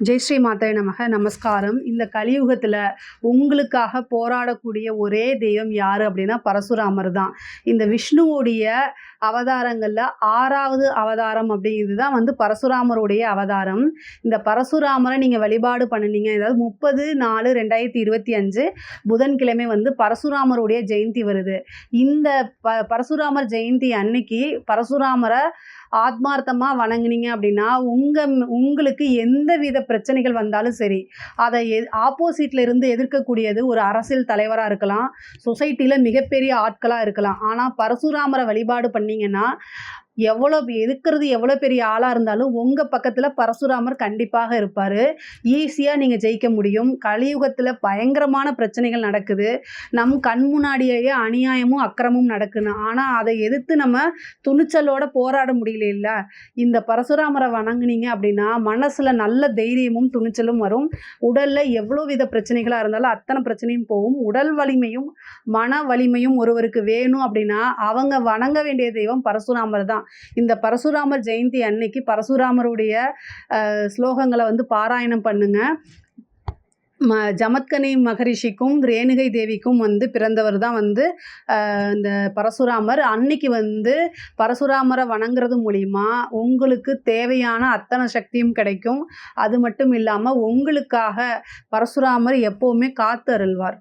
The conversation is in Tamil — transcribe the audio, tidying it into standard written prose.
ஜெய் ஸ்ரீ மாதாய நமக. நமஸ்காரம். இந்த கலியுகத்தில் உங்களுக்காக போராடக்கூடிய ஒரே தெய்வம் யார் அப்படின்னா பரசுராமர் தான். இந்த விஷ்ணுவுடைய அவதாரங்களில் 6வது அவதாரம் அப்படிங்கிறது தான் பரசுராமருடைய அவதாரம். இந்த பரசுராமரை நீங்கள் வழிபாடு பண்ணினீங்க, அதாவது 30/4/2025 புதன்கிழமை பரசுராமருடைய ஜெயந்தி வருது. இந்த பரசுராமர் ஜெயந்தி அன்னைக்கு பரசுராமரை ஆத்மார்த்தமாக வணங்குனீங்க அப்படின்னா உங்களுக்கு எந்த வித பிரச்சனைகள் வந்தாலும் சரி, அதை ஆப்போசிட்ல இருந்து எதிர்க்கக்கூடியது ஒரு அரசியல் தலைவராக இருக்கலாம், சொசைட்டியில் மிகப்பெரிய ஆட்களாக இருக்கலாம். ஆனால் பரசுராமரை வழிபாடு பண்ணிங்கன்னா எவ்வளோ பெரிய ஆளாக இருந்தாலும் உங்கள் பக்கத்தில் பரசுராமர் கண்டிப்பாக இருப்பார். ஈஸியாக நீங்கள் ஜெயிக்க முடியும். கலியுகத்தில் பயங்கரமான பிரச்சனைகள் நடக்குது. நம் கண் முன்னாடியே அநியாயமும் அக்கிரமும் நடக்குது. ஆனால் அதை எதிர்த்து நம்ம துணிச்சலோட போராட முடியல. இந்த பரசுராமரை வணங்குனீங்க அப்படின்னா மனசில் நல்ல தைரியமும் துணிச்சலும் வரும். உடலில் எவ்வளோ வித பிரச்சனைகளாக இருந்தாலும் அத்தனை பிரச்சனையும் போகும். உடல் வலிமையும் மன வலிமையும் ஒருவருக்கு வேணும் அப்படின்னா அவங்க வணங்க வேண்டிய தெய்வம் பரசுராமர் தான். இந்த பரசுராமர் ஜெயந்தி அன்னைக்கு பரசுராமருடைய ஸ்லோகங்களை பாராயணம் பண்ணுங்க. ஜமத்கனி மகரிஷிக்கும் ரேணுகை தேவிக்கும் பிறந்தவர் தான் இந்த பரசுராமர். அன்னைக்கு பரசுராமரை வணங்குறது மூலிமா உங்களுக்கு தேவையான அத்தனை சக்தியும் கிடைக்கும். அது மட்டும் இல்லாமல் உங்களுக்காக பரசுராமர் எப்போவுமே காத்து அருள்வார்.